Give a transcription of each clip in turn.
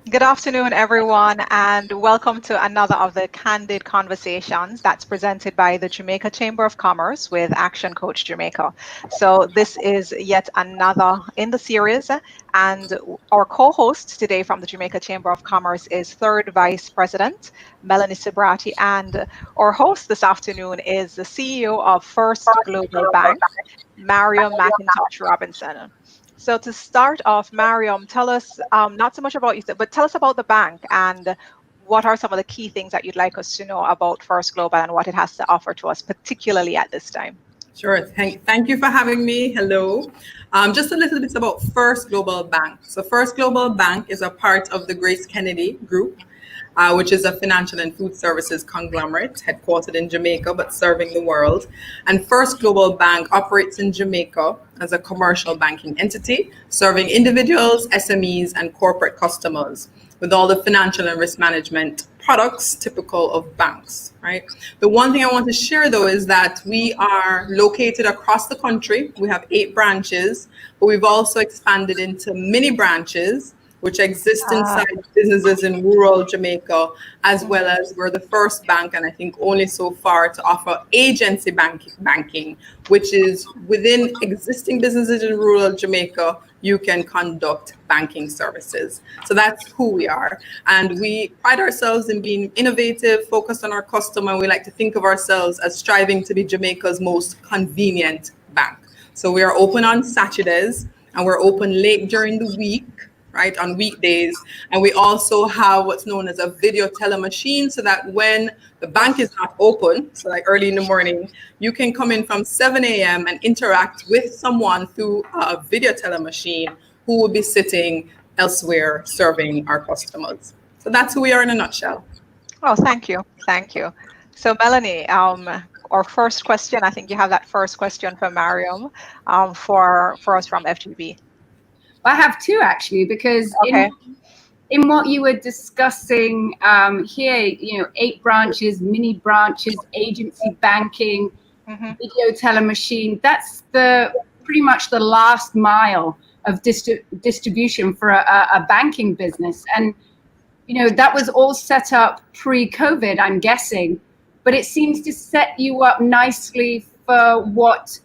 Good afternoon, everyone, and welcome to another of the Candid Conversations that's presented by the Jamaica Chamber of Commerce with Action Coach Jamaica. So this is yet another in the series, and our co-host today from the Jamaica Chamber of Commerce is Third Vice President Melanie Cibrati, and our host this afternoon is the CEO of First Global Bank, Mariame McIntosh Robinson. So to start off, Mariam, tell us not so much about you, but tell us about the bank and what are some of the key things that you'd like us to know about First Global and what it has to offer to us, particularly at this time. Sure. Thank you for having me. Hello. Just a little bit about First Global Bank. So First Global Bank is a part of the Grace Kennedy Group, which is a financial and food services conglomerate headquartered in Jamaica, but serving the world. And First Global Bank operates in Jamaica as a commercial banking entity, serving individuals, SMEs, and corporate customers with all the financial and risk management products typical of banks, right? The one thing I want to share though is that we are located across the country. We have 8 branches, but we've also expanded into mini branches which exist inside businesses in rural Jamaica, as well as we're the first bank, and I think only so far, to offer agency banking, which is within existing businesses in rural Jamaica, you can conduct banking services. So that's who we are. And we pride ourselves in being innovative, focused on our customer. We like to think of ourselves as striving to be Jamaica's most convenient bank. So we are open on Saturdays, and we're open late during the week, right, on weekdays. And we also have what's known as a video teller machine, so that when the bank is not open, so like early in the morning, you can come in from 7 a.m. and interact with someone through a video teller machine who will be sitting elsewhere serving our customers. So that's who we are in a nutshell. Oh, thank you. Thank you. So Melanie, our first question, I think you have that first question for Mariam for us from FGB. I have 2 actually, because in what you were discussing here, 8 branches, mini branches, agency banking, video teller machine, that's pretty much the last mile of distribution for a banking business. And, that was all set up pre-COVID, I'm guessing, but it seems to set you up nicely for what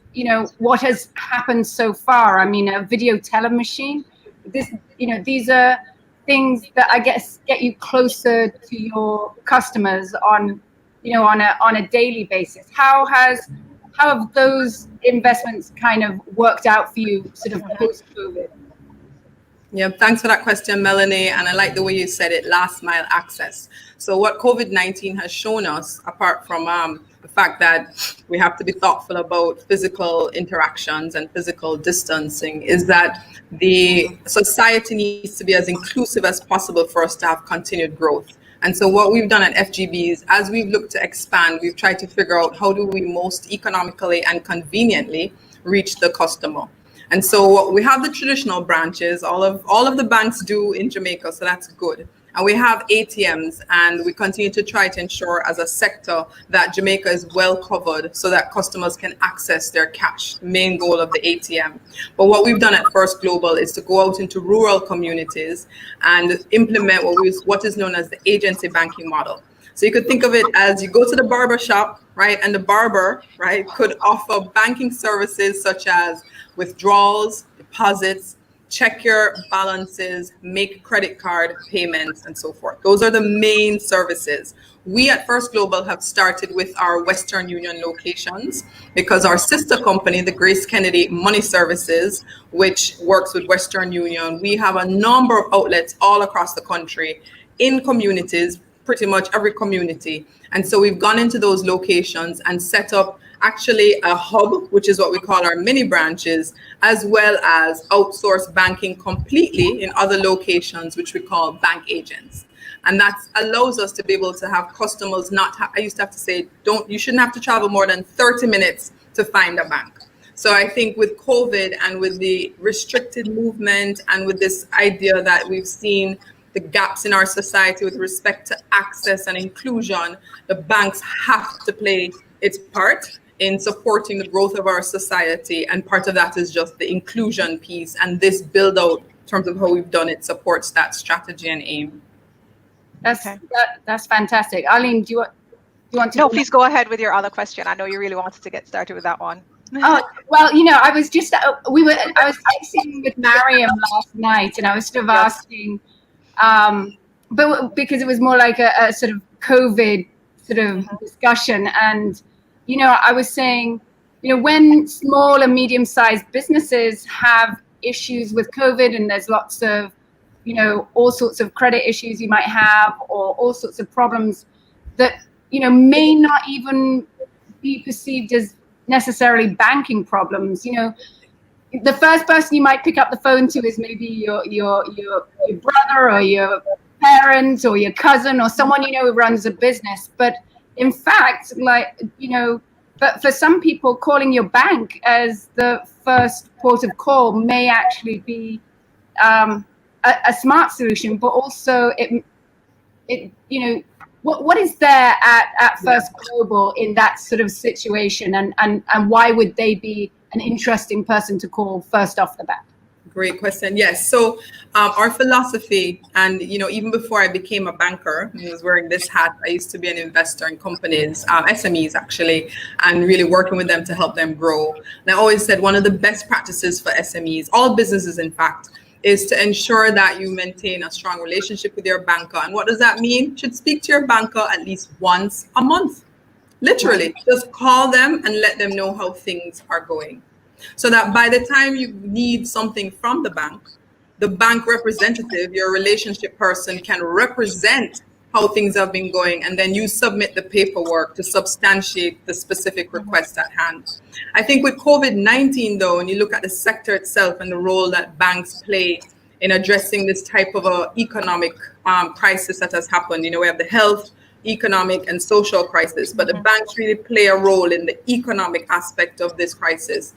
has happened so far. I mean, a video teller machine, these are things that I guess get you closer to your customers on a daily basis. How have those investments kind of worked out for you sort of post-COVID? Yeah, thanks for that question, Melanie. And I like the way you said it, last mile access. So what COVID-19 has shown us, apart from the fact that we have to be thoughtful about physical interactions and physical distancing, is that the society needs to be as inclusive as possible for us to have continued growth. And so what we've done at FGB is, as we've looked to expand, we've tried to figure out how do we most economically and conveniently reach the customer. And so we have the traditional branches, all of the banks do in Jamaica, so that's good. And we have ATMs, and we continue to try to ensure as a sector that Jamaica is well covered so that customers can access their cash, the main goal of the ATM. But what we've done at First Global is to go out into rural communities and implement what is known as the agency banking model. So you could think of it as you go to the barber shop, right? And the barber, right, could offer banking services such as withdrawals, deposits, check your balances, make credit card payments, and so forth. Those are the main services. We at First Global have started with our Western Union locations because our sister company, the Grace Kennedy Money Services, which works with Western Union, we have a number of outlets all across the country in communities, pretty much every community. And so we've gone into those locations and set up actually a hub, which is what we call our mini branches, as well as outsourced banking completely in other locations, which we call bank agents. And that allows us to be able to have customers I used to have to say, you shouldn't have to travel more than 30 minutes to find a bank. So I think with COVID and with the restricted movement and with this idea that we've seen the gaps in our society with respect to access and inclusion, the banks have to play its part in supporting the growth of our society. And part of that is just the inclusion piece and this build out terms of how we've done it, supports that strategy and aim. That's fantastic. Arlene, do you want to? No, please go ahead with your other question. I know you really wanted to get started with that one. Oh, well, I was just, I was texting with Mariame last night, and I was sort of asking, but because it was more like a sort of COVID sort of discussion. And, I was saying, when small and medium-sized businesses have issues with COVID, and there's lots of, all sorts of credit issues you might have, or all sorts of problems that, may not even be perceived as necessarily banking problems. The first person you might pick up the phone to is maybe your brother or your parent or your cousin or someone who runs a business. But in fact, but for some people, calling your bank as the first port of call may actually be a smart solution. But also, what is there at First Global in that sort of situation, and why would they be an interesting person to call first off the bat? Great question. Yes. So our philosophy, and even before I became a banker, I was wearing this hat. I used to be an investor in companies, SMEs actually, and really working with them to help them grow. And I always said one of the best practices for SMEs, all businesses in fact, is to ensure that you maintain a strong relationship with your banker. And what does that mean? You should speak to your banker at least once a month. Literally, just call them and let them know how things are going. So that by the time you need something from the bank representative, your relationship person, can represent how things have been going, and then you submit the paperwork to substantiate the specific request at hand. I think with COVID-19, though, when you look at the sector itself and the role that banks play in addressing this type of a economic crisis that has happened, we have the health, economic, and social crisis, but the banks really play a role in the economic aspect of this crisis.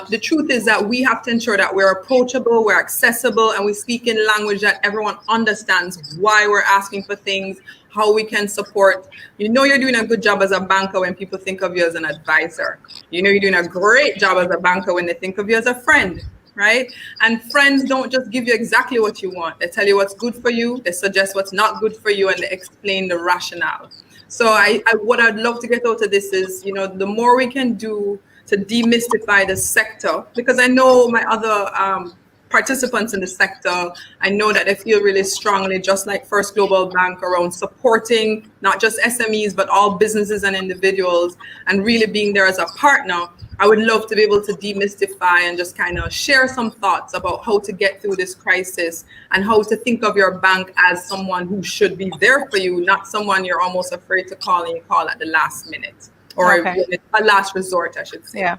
The truth is that we have to ensure that we're approachable, we're accessible, and we speak in language that everyone understands why we're asking for things, how we can support. You're doing a good job as a banker when people think of you as an advisor. You're doing a great job as a banker when they think of you as a friend, right? And friends don't just give you exactly what you want. They tell you what's good for you, they suggest what's not good for you, and they explain the rationale. So what I'd love to get out of this is, the more we can do to demystify the sector, because I know my other participants in the sector, I know that they feel really strongly, just like First Global Bank, around supporting not just SMEs, but all businesses and individuals, and really being there as a partner. I would love to be able to demystify and just kind of share some thoughts about how to get through this crisis, and how to think of your bank as someone who should be there for you, not someone you're almost afraid to call and you call at the last minute. Or a last resort, I should say. Yeah,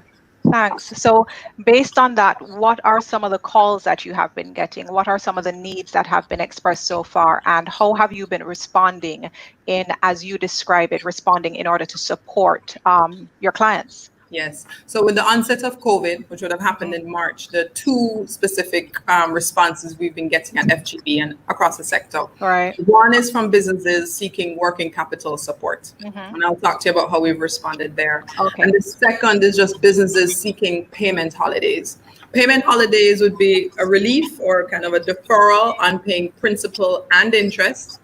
thanks. So based on that, what are some of the calls that you have been getting? What are some of the needs that have been expressed so far? And how have you been responding as you describe it, responding in order to support your clients? Yes. So with the onset of COVID, which would have happened in March, the two specific responses we've been getting at FGB and across the sector. Right. One is from businesses seeking working capital support. And I'll talk to you about how we've responded there. Okay. And the second is just businesses seeking payment holidays. Payment holidays would be a relief or kind of a deferral on paying principal and interest.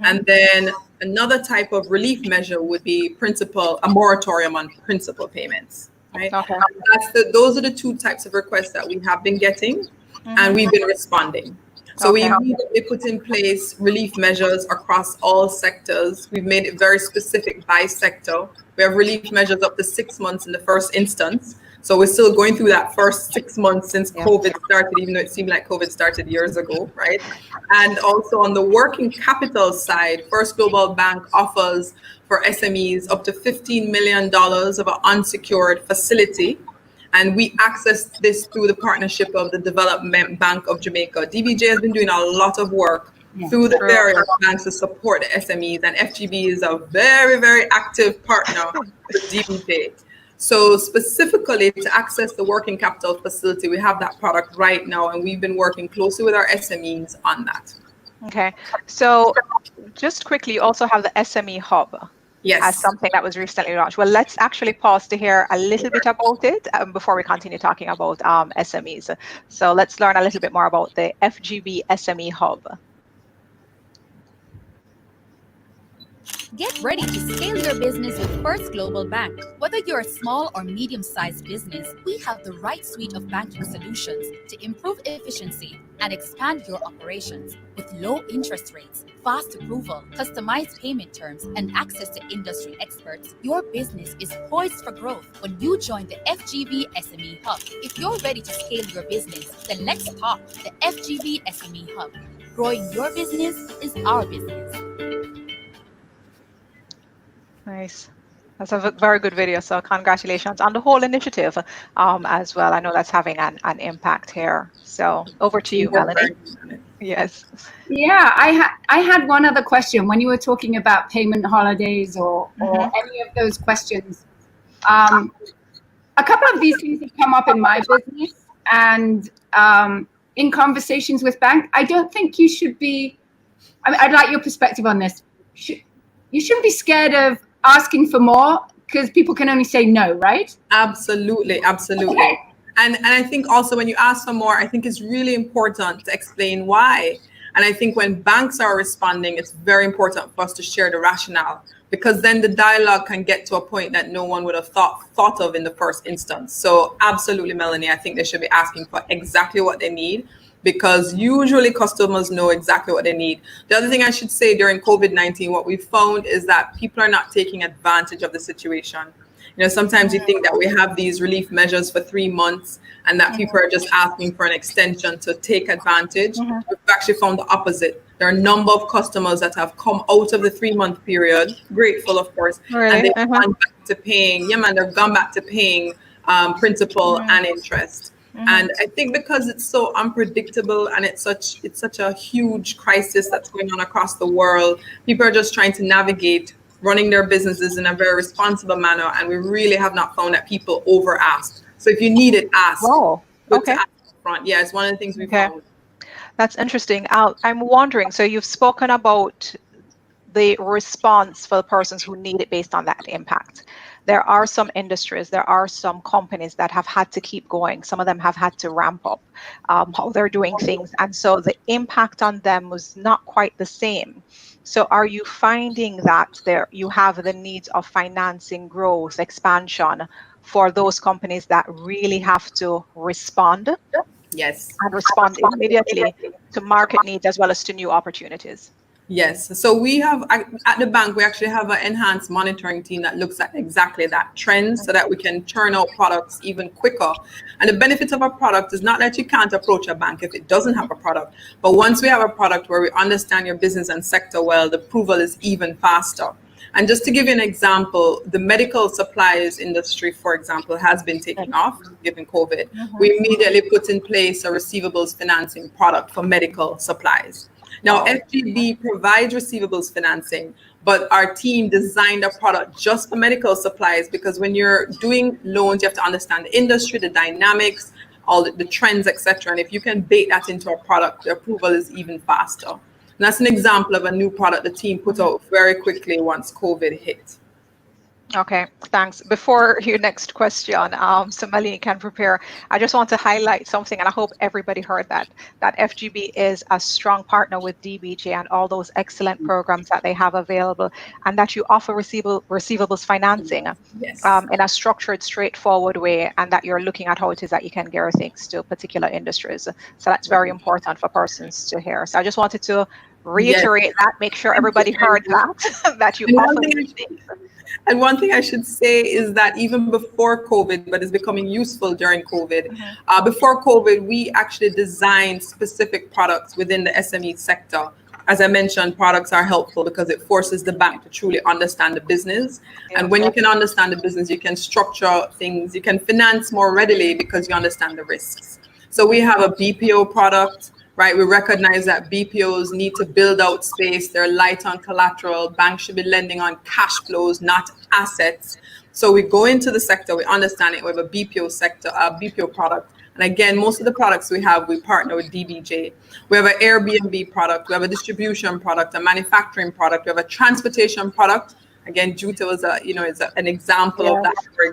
And then another type of relief measure would be a moratorium on principal payments, right? Okay. Those are the two types of requests that we have been getting, and we've been responding. So we put in place relief measures across all sectors. We've made it very specific by sector. We have relief measures up to 6 months in the first instance. So we're still going through that first 6 months since COVID started, even though it seemed like COVID started years ago, right? And also on the working capital side, First Global Bank offers for SMEs up to $15 million of an unsecured facility. And we access this through the partnership of the Development Bank of Jamaica. DBJ has been doing a lot of work through the various banks to support the SMEs, and FGB is a very, very active partner with DBJ. So specifically to access the working capital facility, we have that product right now, and we've been working closely with our SMEs on that. Okay, so just quickly, you also have the SME Hub. Yes. As something that was recently launched. Well, let's actually pause to hear a little bit about it before we continue talking about SMEs. So let's learn a little bit more about the Fgb Sme Hub. Get ready to scale your business with First Global Bank. Whether you're a small or medium-sized business, we have the right suite of banking solutions to improve efficiency and expand your operations. With low interest rates, fast approval, customized payment terms, and access to industry experts, your business is poised for growth when you join the Fgb Sme Hub. If you're ready to scale your business, then let's talk the Fgb Sme Hub. Growing your business is our business. Nice. That's a very good video. So congratulations on the whole initiative as well. I know that's having an impact here. So over to you, Melanie. Yes. Yeah, I had one other question when you were talking about payment holidays or any of those questions. A couple of these things have come up in my business and in conversations with bank. I don't think you should be, I'd like your perspective on this. You shouldn't be scared of asking for more because people can only say no, right? Absolutely. Okay. And I think also when you ask for more, I think it's really important to explain why. And I think when banks are responding, it's very important for us to share the rationale, because then the dialogue can get to a point that no one would have thought of in the first instance. So absolutely, Melanie, I think they should be asking for exactly what they need, because usually customers know exactly what they need. The other thing I should say during COVID-19, what we found is that people are not taking advantage of the situation. You know, sometimes you think that we have these relief measures for 3 months and that people are just asking for an extension to take advantage. We've actually found the opposite. There are a number of customers that have come out of the 3-month period, grateful, of course, and they've gone back to paying, they've gone back to paying principal and interest. And I think because it's so unpredictable and it's such a huge crisis that's going on across the world, people are just trying to navigate running their businesses in a very responsible manner. And we really have not found that people over ask. So if you need it, ask. Oh, okay. Ask front. Yeah, it's one of the things we found. That's interesting. I'm wondering, so you've spoken about the response for the persons who need it based on that impact. There are some industries, there are some companies that have had to keep going. Some of them have had to ramp up how they're doing things. And so the impact on them was not quite the same. So are you finding that you have the needs of financing, growth, expansion for those companies that really have to respond? Yes. And respond immediately to market needs as well as to new opportunities? Yes. So we have at the bank, we actually have an enhanced monitoring team that looks at exactly that trend so that we can churn out products even quicker. And the benefit of a product is not that you can't approach a bank if it doesn't have a product. But once we have a product where we understand your business and sector well, the approval is even faster. And just to give you an example, the medical supplies industry, for example, has been taking off given COVID. We immediately put in place a receivables financing product for medical supplies. Now, Fgb provides receivables financing, but our team designed a product just for medical supplies, because when you're doing loans, you have to understand the industry, the dynamics, all the trends, etc. And if you can bake that into a product, the approval is even faster. And that's an example of a new product the team put out very quickly once COVID hit. Okay, thanks. Before your next question, so Melanie can prepare, I just want to highlight something, and I hope everybody heard that Fgb is a strong partner with DBJ and all those excellent programs that they have available, and that you offer receivables financing in a structured, straightforward way, and that you're looking at how it is that you can gear things to particular industries. So that's very important for persons to hear. So I just wanted to reiterate that, make sure everybody heard that, that you offer these things. And one thing I should say is that even before COVID, but it's becoming useful during COVID, before COVID, we actually designed specific products within the SME sector. As I mentioned, products are helpful because it forces the bank to truly understand the business. And when you can understand the business, you can structure things, you can finance more readily because you understand the risks. So we have a BPO product. Right, we recognize that BPOs need to build out space. They're light on collateral. Banks should be lending on cash flows, not assets. So we go into the sector, we understand it. We have a BPO sector, a BPO product. And again, most of the products we partner with DBJ. We have an Airbnb product. We have a distribution product, a manufacturing product. We have a transportation product. Again, jute was an example of that, for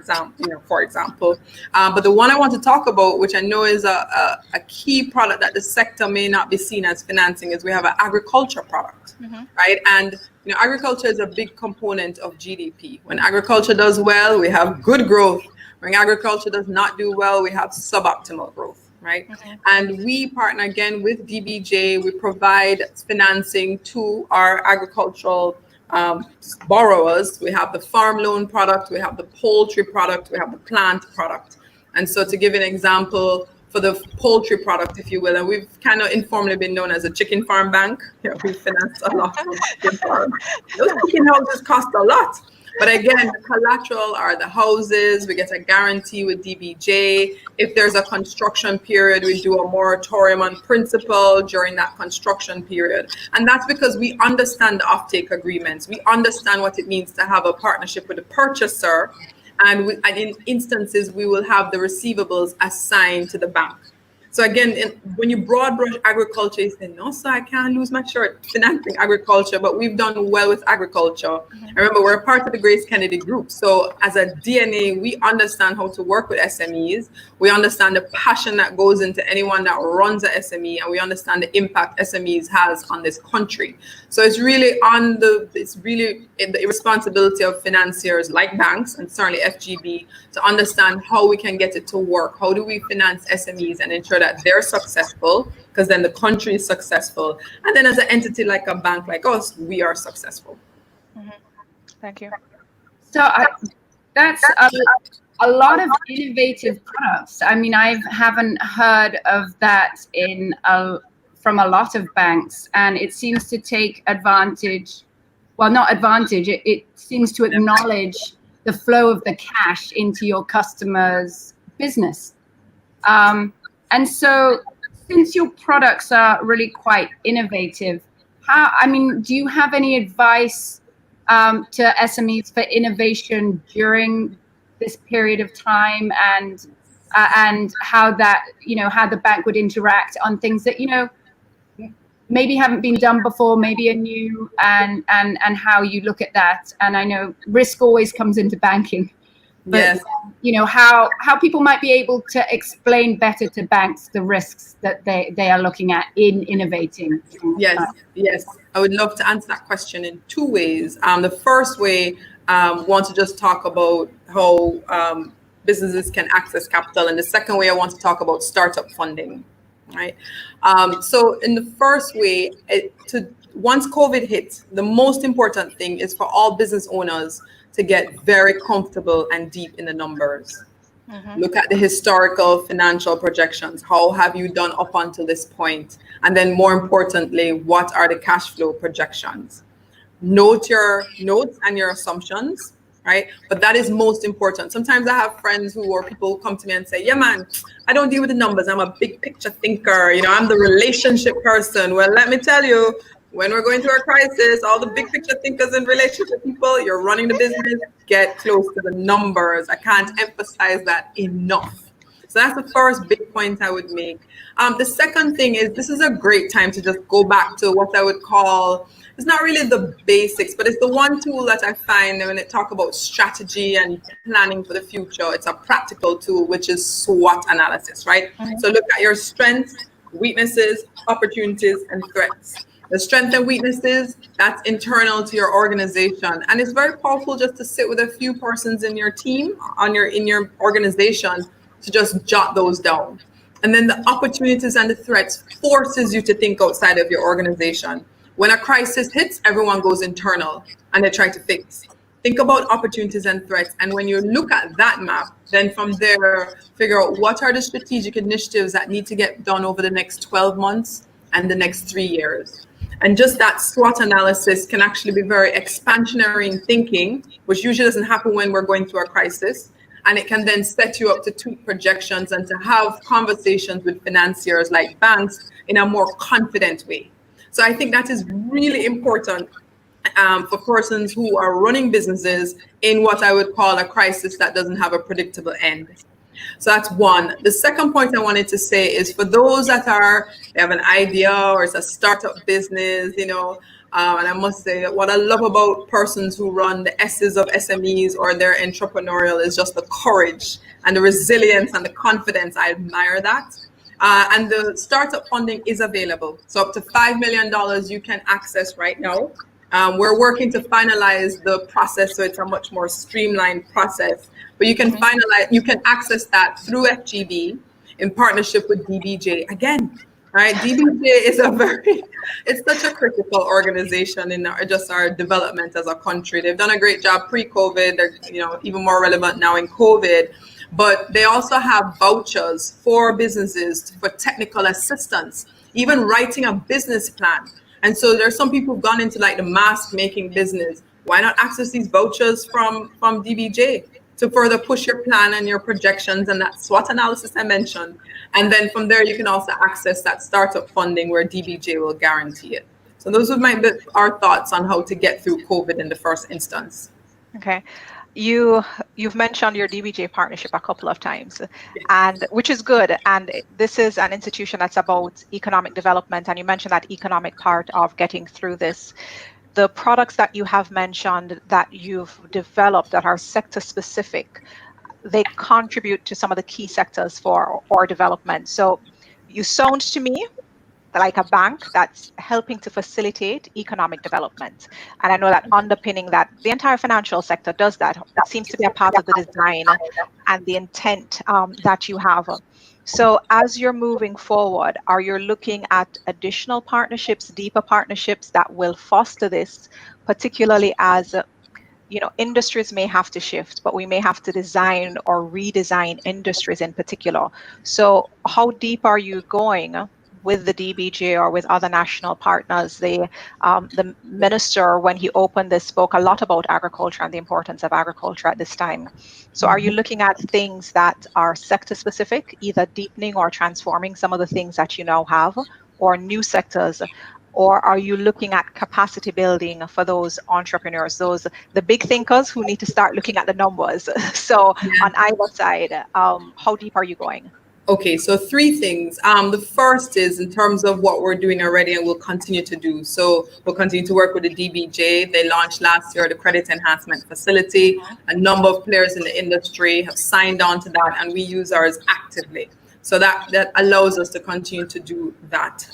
example. But the one I want to talk about, which I know is a key product that the sector may not be seen as financing, is we have an agriculture product, right? And agriculture is a big component of GDP. When agriculture does well, we have good growth. When agriculture does not do well, we have suboptimal growth, right? And we partner again with DBJ. We provide financing to our agricultural borrowers. We have the farm loan product, we have the poultry product, we have the plant product. And so to give an example for the poultry product, if you will, and we've kind of informally been known as a chicken farm bank. We finance a lot of chicken farms. Those chicken houses cost a lot. But again, the collateral are the houses. We get a guarantee with DBJ. If there's a construction period, we do a moratorium on principal during that construction period. And that's because we understand the offtake agreements. We understand what it means to have a partnership with a purchaser. And in instances, we will have the receivables assigned to the bank. So again, when you broad brush agriculture, you say, no, sir, I can't lose my shirt financing agriculture, but we've done well with agriculture. Remember, we're a part of the Grace Kennedy Group. So as a DNA, we understand how to work with SMEs. We understand the passion that goes into anyone that runs a SME, and we understand the impact SMEs has on this country. So it's really the responsibility of financiers like banks and certainly FGB to understand how we can get it to work. How do we finance SMEs and ensure that they're successful, because then the country is successful. And then as an entity like a bank like us, we are successful. Thank you. So that's a lot of innovative products. I mean, I haven't heard of that from a lot of banks, and it seems to take advantage. Well, not advantage. It seems to acknowledge the flow of the cash into your customer's business. And so, since your products are really quite innovative, do you have any advice to SMEs for innovation during this period of time, and how the bank would interact on things that maybe haven't been done before, maybe are new, and how you look at that? And I know risk always comes into banking. But, yes. How people might be able to explain better to banks the risks that they are looking at in innovating. Yes. I would love to answer that question in two ways. The first way, want to just talk about how businesses can access capital. And the second way, I want to talk about startup funding, right? So in the first way, once COVID hit, the most important thing is for all business owners to get very comfortable and deep in the numbers. Look at the historical financial projections. How have you done up until this point? And then more importantly, what are the cash flow projections? Note your notes and your assumptions, right? But that is most important. Sometimes I have friends or people who come to me and say, yeah, man, I don't deal with the numbers. I'm a big picture thinker. I'm the relationship person. Well, let me tell you, when we're going through a crisis, all the big picture thinkers and relationship people, you're running the business, get close to the numbers. I can't emphasize that enough. So that's the first big point I would make. The second thing is, this is a great time to just go back to what I would call, it's not really the basics, but it's the one tool that I find when it talk about strategy and planning for the future. It's a practical tool, which is SWOT analysis, right? So look at your strengths, weaknesses, opportunities, and threats. The strengths and weaknesses, that's internal to your organization. And it's very powerful just to sit with a few persons in your team, in your organization, to just jot those down. And then the opportunities and the threats forces you to think outside of your organization. When a crisis hits, everyone goes internal and they try to fix. Think about opportunities and threats. And when you look at that map, then from there, figure out what are the strategic initiatives that need to get done over the next 12 months and the next 3 years. And just that SWOT analysis can actually be very expansionary in thinking, which usually doesn't happen when we're going through a crisis. And it can then set you up to tweak projections and to have conversations with financiers like banks in a more confident way. So I think that is really important for persons who are running businesses in what I would call a crisis that doesn't have a predictable end. So that's one. The second point I wanted to say is for those that they have an idea or it's a startup business, and I must say what I love about persons who run the S's of SMEs or they're entrepreneurial is just the courage and the resilience and the confidence. I admire that. And the startup funding is available. So up to $5 million you can access right now. We're working to finalize the process so it's a much more streamlined process. But you can access that through Fgb in partnership with DBJ. Again, right? DBJ is it's such a critical organization in our development as a country. They've done a great job pre-COVID. They're even more relevant now in COVID. But they also have vouchers for businesses for technical assistance, even writing a business plan. And so there's some people who've gone into like the mask making business. Why not access these vouchers from DBJ to further push your plan and your projections and that SWOT analysis I mentioned. And then from there, you can also access that startup funding where DBJ will guarantee it. So those would be our thoughts on how to get through COVID in the first instance. Okay. You've mentioned your DBJ partnership a couple of times, and which is good. And this is an institution that's about economic development. And you mentioned that economic part of getting through this. The products that you have mentioned that you've developed that are sector specific, they contribute to some of the key sectors for development. So you sound to me like a bank that's helping to facilitate economic development. And I know that underpinning that, the entire financial sector does that. That seems to be a part of the design and the intent that you have. So as you're moving forward, are you looking at additional partnerships, deeper partnerships that will foster this, particularly as industries may have to shift, but we may have to design or redesign industries in particular. So how deep are you going with the DBJ or with other national partners? The minister, when he opened this, spoke a lot about agriculture and the importance of agriculture at this time. So are you looking at things that are sector specific, either deepening or transforming some of the things that you now have, or new sectors? Or are you looking at capacity building for those entrepreneurs, the big thinkers who need to start looking at the numbers? So on either side, how deep are you going? Okay, so three things. The first is in terms of what we're doing already and we'll continue to do. So we'll continue to work with the DBJ. They launched last year the Credit Enhancement Facility. A number of players in the industry have signed on to that, and we use ours actively. So that allows us to continue to do that.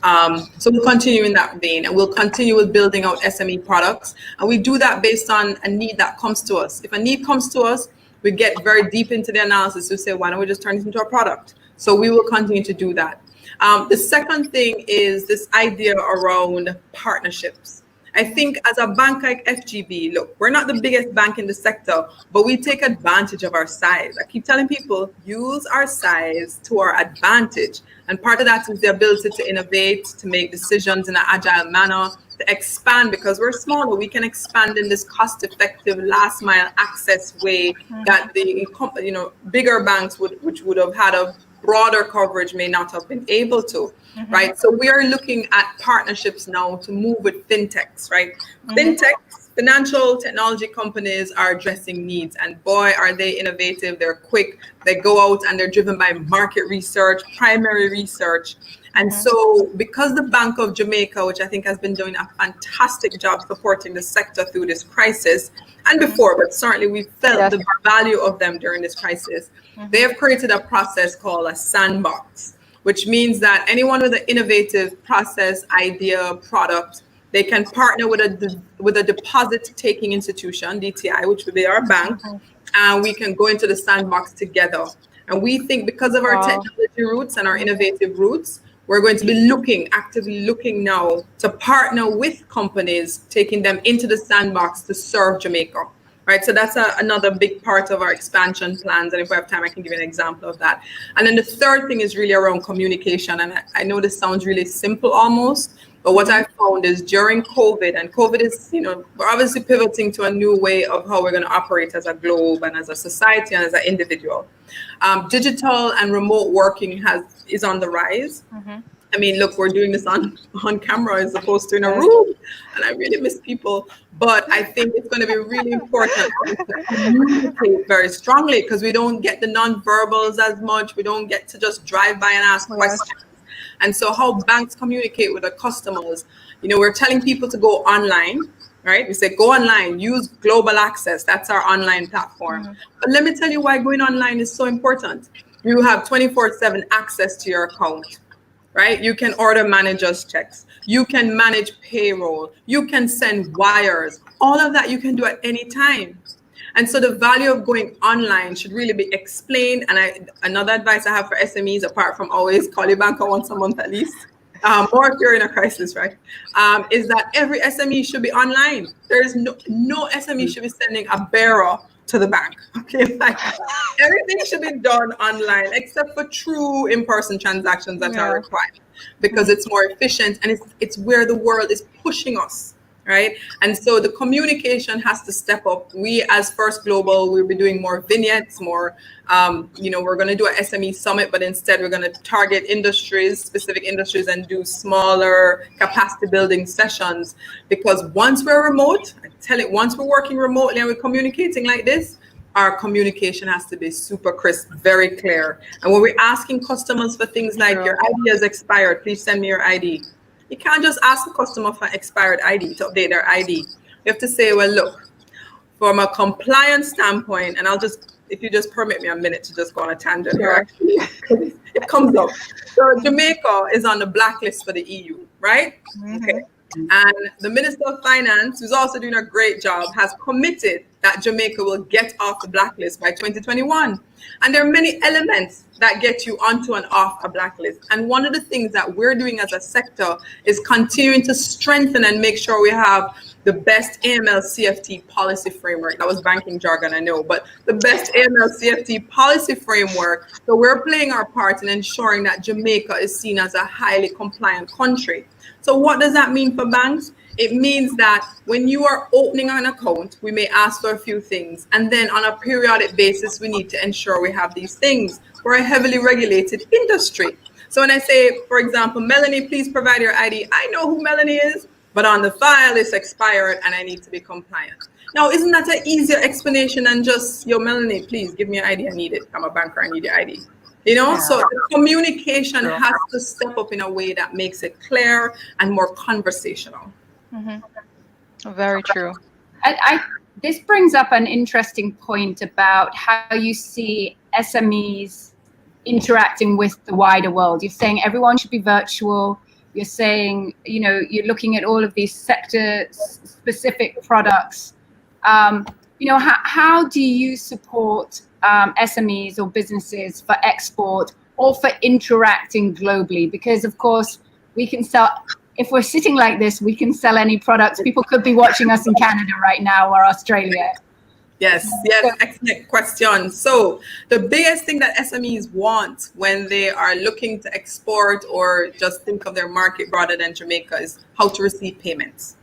So we'll continue in that vein, and we'll continue with building out SME products. And we do that based on a need that comes to us. If a need comes to us, we get very deep into the analysis. We say, why don't we just turn this into a product? So we will continue to do that. The second thing is this idea around partnerships. I think as a bank like Fgb, look, we're not the biggest bank in the sector, but we take advantage of our size. I keep telling people, use our size to our advantage. And part of that is the ability to innovate, to make decisions in an agile manner, to expand, because we're smaller. We can expand in this cost-effective last mile access way that the bigger banks which would have had a broader coverage may not have been able to, right? So we are looking at partnerships now to move with fintechs, right? Fintechs, financial technology companies are addressing needs, and boy, are they innovative. They're quick. They go out and they're driven by market research, primary research. And so because the Bank of Jamaica, which I think has been doing a fantastic job supporting the sector through this crisis, and before, but certainly we felt the value of them during this crisis, they have created a process called a sandbox, which means that anyone with an innovative process, idea, product, they can partner with a deposit-taking institution, DTI, which would be our bank, and we can go into the sandbox together. And we think because of our technology roots and our innovative roots, we're going to be actively looking now to partner with companies, taking them into the sandbox to serve Jamaica, right? So that's another big part of our expansion plans. And if we have time, I can give you an example of that. And then the third thing is really around communication. And I know this sounds really simple almost, but what I found is during COVID, and COVID is, we're obviously pivoting to a new way of how we're going to operate as a globe and as a society and as an individual. Digital and remote working is on the rise. I mean, look, we're doing this on camera as opposed to in a room. and I really miss people. But I think it's going to be really important to communicate very strongly, because we don't get the non-verbals as much. We don't get to just drive by and ask questions. And so how banks communicate with their customers, we're telling people to go online, right? We say, go online, use Global Access. That's our online platform. But let me tell you why going online is so important. You have 24/7 access to your account, right? You can order managers' checks. You can manage payroll. You can send wires. All of that you can do at any time. And so the value of going online should really be explained. And another advice I have for SMEs, apart from always call your banker once a month at least, or if you're in a crisis, right, is that every SME should be online. There is no SME should be sending a bearer to the bank. Okay, like everything should be done online except for true in-person transactions that are required, because it's more efficient and it's where the world is pushing us, right? And so the communication has to step up. We as First Global, we'll be doing more vignettes, more, we're going to do an SME summit, but instead we're going to target specific industries, and do smaller capacity building sessions. Because once we're remote, once we're working remotely and we're communicating like this, our communication has to be super crisp, very clear. And when we're asking customers for things like, your ID has expired, please send me your ID. You can't just ask the customer for expired ID to update their ID. You have to say, well, look, from a compliance standpoint, and if you just permit me a minute to just go on a tangent here, actually, it comes up. So Jamaica is on the blacklist for the EU, right? Okay. And the Minister of Finance, who's also doing a great job, has committed that Jamaica will get off the blacklist by 2021. And there are many elements that get you onto and off a blacklist. And one of the things that we're doing as a sector is continuing to strengthen and make sure we have the best AML CFT policy framework. That was banking jargon, I know, but the best AML CFT policy framework. So we're playing our part in ensuring that Jamaica is seen as a highly compliant country. So what does that mean for banks? It means that when you are opening an account, we may ask for a few things. And then on a periodic basis, we need to ensure we have these things. We're a heavily regulated industry. So when I say, for example, Melanie, please provide your ID. I know who Melanie is, but on the file it's expired and I need to be compliant. Now, isn't that an easier explanation than just, yo, Melanie, please give me your ID. I need it. I'm a banker. I need your ID. So the communication has to step up in a way that makes it clear and more conversational. Very true. This brings up an interesting point about how you see SMEs interacting with the wider world. You're saying everyone should be virtual. You're saying, you're looking at all of these sector-specific products. How do you support SMEs or businesses for export or for interacting globally? Because, of course, we can sell, if we're sitting like this, we can sell any products. People could be watching us in Canada right now or Australia. Yes, excellent question. So the biggest thing that SMEs want when they are looking to export or just think of their market broader than Jamaica is how to receive payments.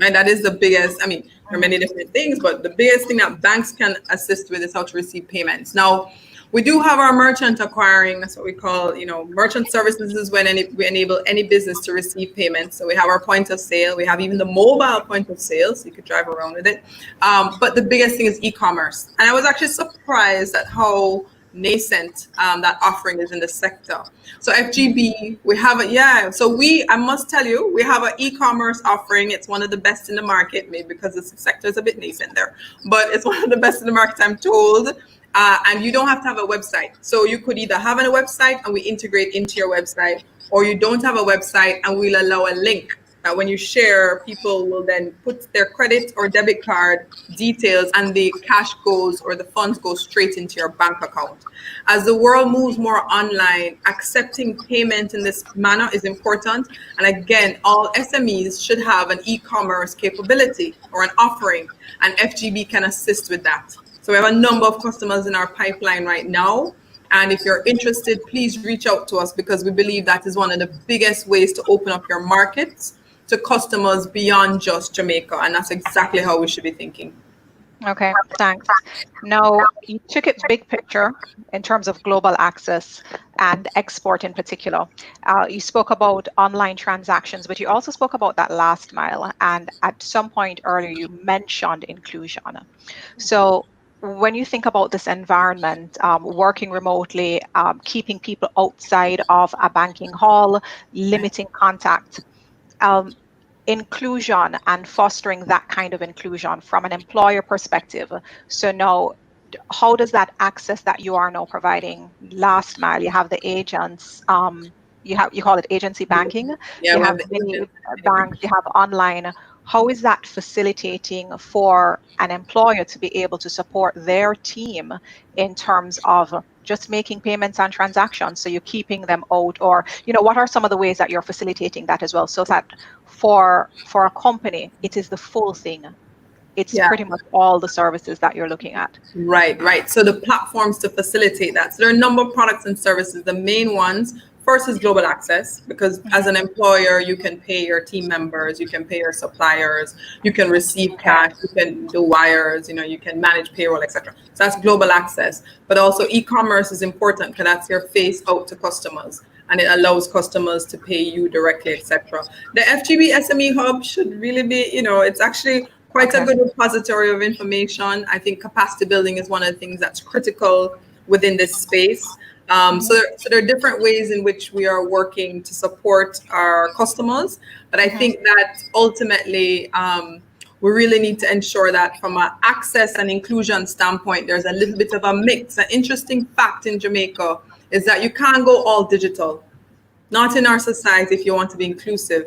Right, that is the biggest. I mean, there are many different things, but the biggest thing that banks can assist with is how to receive payments. Now, we do have our merchant acquiring. That's what we call, merchant services is when we enable any business to receive payments. So we have our point of sale. We have even the mobile point of sale, so you could drive around with it. But the biggest thing is e-commerce. And I was actually surprised at how nascent that offering is in the sector. So Fgb, we have I must tell you, we have an e-commerce offering. It's one of the best in the market, maybe because the sector is a bit nascent there, but it's one of the best in the market, I'm told. And you don't have to have a website. So you could either have a website and we integrate into your website, or you don't have a website and we'll allow a link that when you share, people will then put their credit or debit card details and the cash goes or the funds go straight into your bank account. As the world moves more online, accepting payment in this manner is important. And again, all SMEs should have an e-commerce capability or an offering, and Fgb can assist with that. So we have a number of customers in our pipeline right now. And if you're interested, please reach out to us, because we believe that is one of the biggest ways to open up your markets to customers beyond just Jamaica. And that's exactly how we should be thinking. Okay, thanks. Now, you took it big picture in terms of global access and export in particular. You spoke about online transactions, but you also spoke about that last mile. And at some point earlier, you mentioned inclusion. So, when you think about this environment, working remotely, keeping people outside of a banking hall, limiting contact, um, inclusion and fostering that kind of inclusion from an employer perspective. So now, how does that access that you are now providing last mile? You have the agents, you call it agency banking, Yeah, you we have have the many agent. banks, you have online. How is that facilitating for an employer to be able to support their team in terms of just making payments and transactions? So you're keeping them out, or what are some of the ways that you're facilitating that as well, so that for a company, it is the full thing. It's Yeah. pretty much all the services that you're looking at. Right. So the platforms to facilitate that. So there are a number of products and services. The main ones, first is global access, because as an employer, you can pay your team members, you can pay your suppliers, you can receive cash, you can do wires, you can manage payroll, etc. So that's global access. But also e-commerce is important because that's your face out to customers, and it allows customers to pay you directly, etc. The Fgb SME Hub should really be, it's actually quite a good repository of information. I think capacity building is one of the things that's critical within this space. So there are different ways in which we are working to support our customers. But I think that ultimately, we really need to ensure that from an access and inclusion standpoint, there's a little bit of a mix. An interesting fact in Jamaica is that you can't go all digital, not in our society if you want to be inclusive.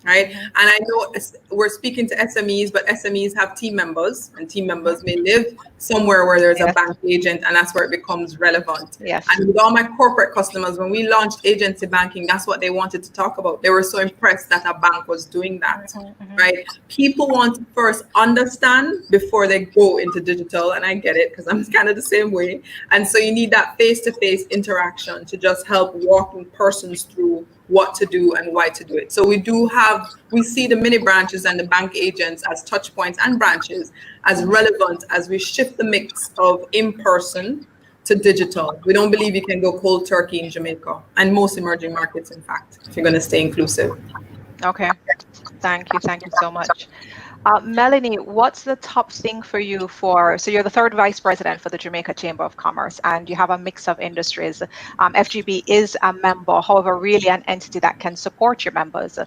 Right. And I know we're speaking to SMEs, but SMEs have team members, and team members may live somewhere where there's a bank agent, and that's where it becomes relevant. Yes. And with all my corporate customers, when we launched agency banking, that's what they wanted to talk about. They were so impressed that a bank was doing that. Right. People want to first understand before they go into digital. And I get it, because I'm kind of the same way. And so you need that face-to-face interaction to just help walking persons through what to do and why to do it. So we see the mini branches and the bank agents as touch points and branches as relevant as we shift the mix of in-person to digital. We don't believe you can go cold turkey in Jamaica and most emerging markets, in fact, if you're going to stay inclusive. Okay. Thank you so much. Melanie, what's the top thing for you so you're the third vice president for the Jamaica Chamber of Commerce, and you have a mix of industries. FGB is a member, however, really an entity that can support your members.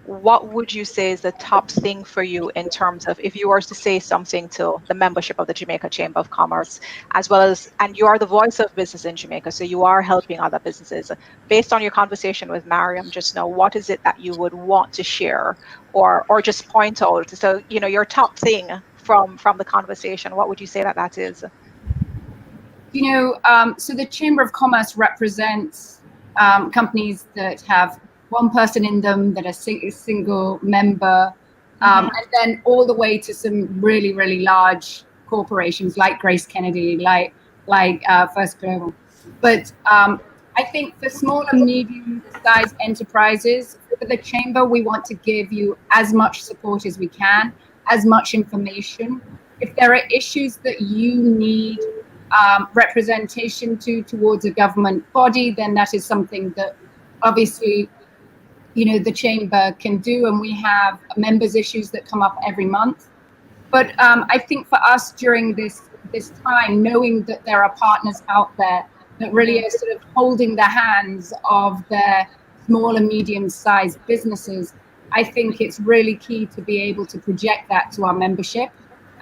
What would you say is the top thing for you in terms of, if you were to say something to the membership of the Jamaica Chamber of Commerce, as well as, and you are the voice of business in Jamaica, so you are helping other businesses. Based on your conversation with Mariame just now, what is it that you would want to share or just point out? So, your top thing from the conversation, what would you say that is? So the Chamber of Commerce represents companies that have one person in them, that are single member, and then all the way to some really, really large corporations like Grace Kennedy, like First Global. But I think for small and medium-sized enterprises, for the Chamber, we want to give you as much support as we can, as much information. If there are issues that you need representation towards a government body, then that is something that obviously, the Chamber can do, and we have members' issues that come up every month. But I think for us during this time, knowing that there are partners out there that really are sort of holding the hands of their small and medium-sized businesses, I think it's really key to be able to project that to our membership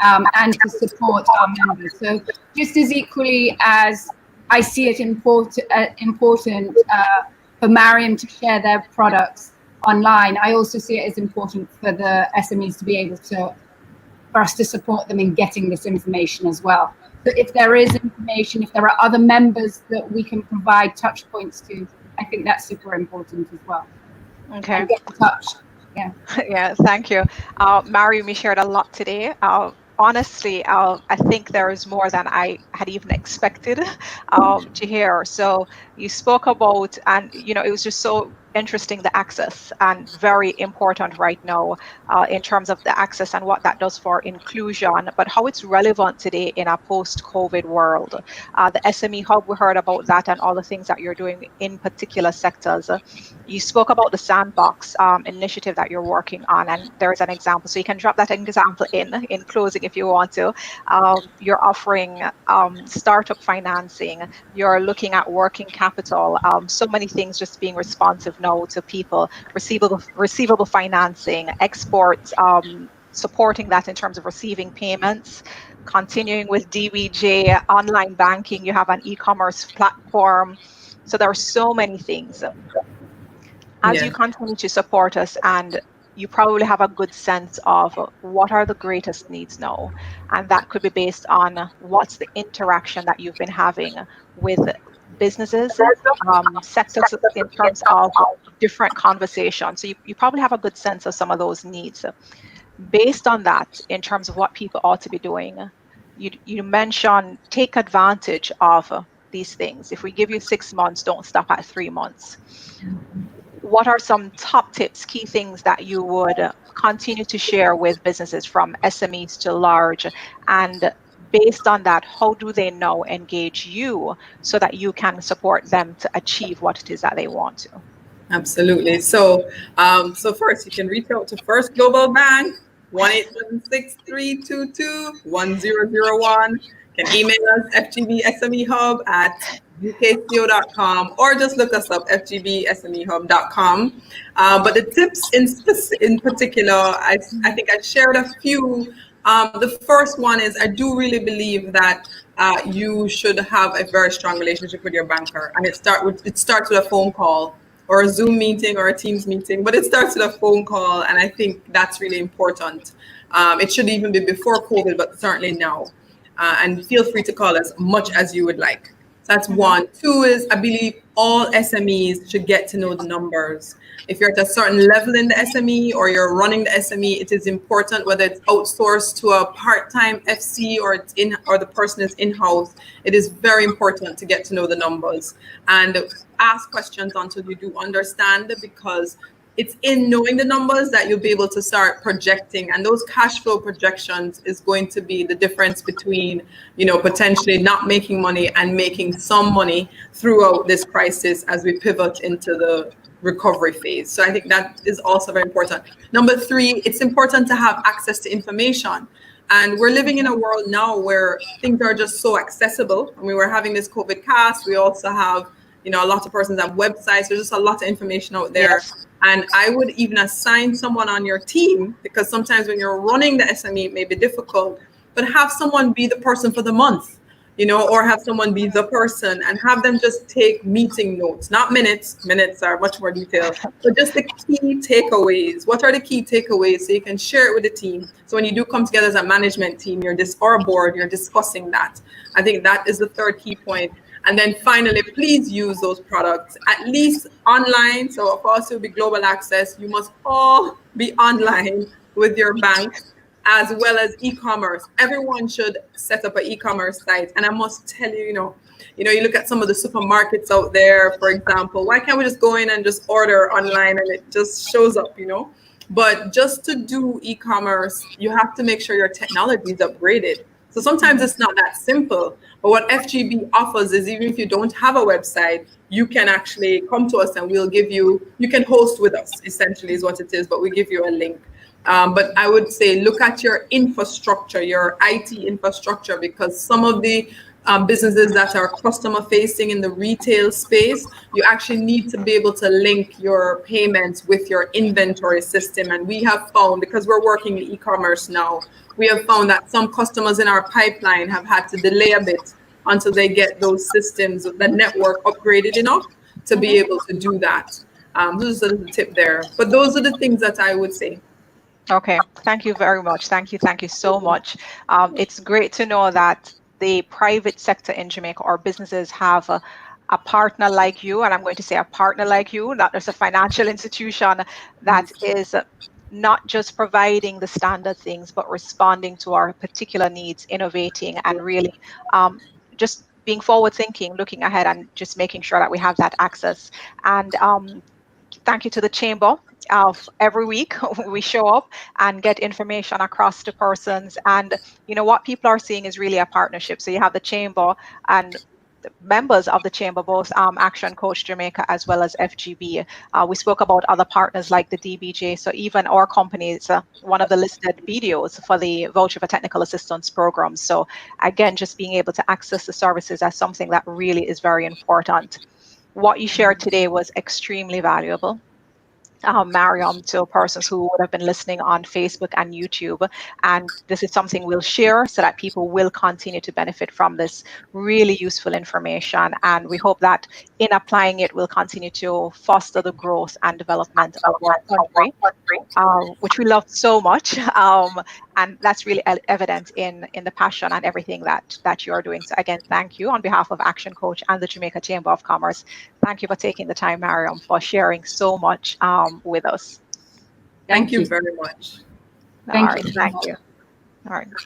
and to support our members. So just as equally as I see it important for Mariame to share their products online, I also see it as important for the SMEs to be able for us to support them in getting this information as well. So if there is information, if there are other members that we can provide touch points to, I think that's super important as well. Okay. And get in touch. Yeah. Yeah, thank you. Mariame, you shared a lot today. Honestly, I think there is more than I had even expected to hear. So you spoke about, and it was just so interesting, the access, and very important right now in terms of the access and what that does for inclusion, but how it's relevant today in a post-COVID world. The SME Hub, we heard about that and all the things that you're doing in particular sectors. You spoke about the Sandbox initiative that you're working on, and there's an example. So you can drop that example in closing if you want to. You're offering startup financing. You're looking at working capital. So many things, just being responsive now to people. Receivable financing, exports, supporting that in terms of receiving payments. Continuing with DBJ, online banking. You have an e-commerce platform. So there are so many things. As you continue to support us, and you probably have a good sense of what are the greatest needs now, and that could be based on what's the interaction that you've been having with businesses, sectors in terms of different conversations. So you probably have a good sense of some of those needs. Based on that, in terms of what people ought to be doing, you mentioned take advantage of these things. If we give you 6 months, don't stop at 3 months. What are some top tips, key things that you would continue to share with businesses from SMEs to large? And based on that, how do they now engage you so that you can support them to achieve what it is that they want to? Absolutely. So, first, you can reach out to First Global Bank, 1-876-322-1001. You can email us, Fgb Sme Hub at ukco.com, or just look us up, fgbsmehub.com. But the tips in particular, I think I shared a few. The first one is I do really believe that you should have a very strong relationship with your banker, and it starts with a phone call or a Zoom meeting or a Teams meeting, but it starts with a phone call, and I think that's really important. It should even be before COVID, but certainly now. And feel free to call as much as you would like. That's one. Two is, I believe all SMEs should get to know the numbers. If you're at a certain level in the SME or you're running the SME, it is important, whether it's outsourced to a part-time FC or the person is in-house. It is very important to get to know the numbers and ask questions until you do understand, because it's in knowing the numbers that you'll be able to start projecting, and those cash flow projections is going to be the difference between, potentially not making money and making some money throughout this crisis as we pivot into the recovery phase. So I think that is also very important. Number three, it's important to have access to information. And we're living in a world now where things are just so accessible. I mean, we're having this COVID cast. We also have, a lot of persons have websites. There's just a lot of information out there. Yes. And I would even assign someone on your team, because sometimes when you're running the SME, it may be difficult, but have someone be the person for the month, or have someone be the person and have them just take meeting notes, not minutes. Minutes are much more detailed, but just the key takeaways. What are the key takeaways so you can share it with the team? So when you do come together as a management team, or a board, you're discussing that. I think that is the third key point. And then finally, please use those products, at least online. So of course, it will be global access. You must all be online with your bank, as well as e-commerce. Everyone should set up an e-commerce site. And I must tell you, you look at some of the supermarkets out there, for example, why can't we just go in and just order online and it just shows up, But just to do e-commerce, you have to make sure your technology is upgraded. So sometimes it's not that simple. But what Fgb offers is, even if you don't have a website, you can actually come to us and we'll give you can host with us, essentially is what it is, but we give you a link. But I would say look at your infrastructure, your IT infrastructure, because some of the businesses that are customer facing in the retail space, you actually need to be able to link your payments with your inventory system. And we have found, because we're working in e-commerce now, we have found that some customers in our pipeline have had to delay a bit until they get those systems, the network upgraded enough to be able to do that. This is a little tip there. But those are the things that I would say. Okay, thank you very much. Thank you so much. It's great to know that the private sector in Jamaica, or businesses, have a partner like you, and I'm going to say a partner like you, not just a financial institution that is not just providing the standard things, but responding to our particular needs, innovating, and really just being forward thinking, looking ahead, and just making sure that we have that access. And thank you to the Chamber. Every week we show up and get information across to persons, and what people are seeing is really a partnership. So you have the Chamber and the members of the Chamber, both Action Coach Jamaica as well as FGB. We spoke about other partners like the DBJ. So even our company is one of the listed videos for the Voucher for Technical Assistance program. So again, just being able to access the services as something that really is very important. What you shared today was extremely valuable. Mariame, to persons who would have been listening on Facebook and YouTube. And this is something we'll share so that people will continue to benefit from this really useful information. And we hope that in applying it, we'll continue to foster the growth and development of our country, which we love so much. And that's really evident in the passion and everything that you're doing. So again, thank you on behalf of Action Coach and the Jamaica Chamber of Commerce. Thank you for taking the time, Mariame, for sharing so much with us. Thank you very much. All right, thank you. All right.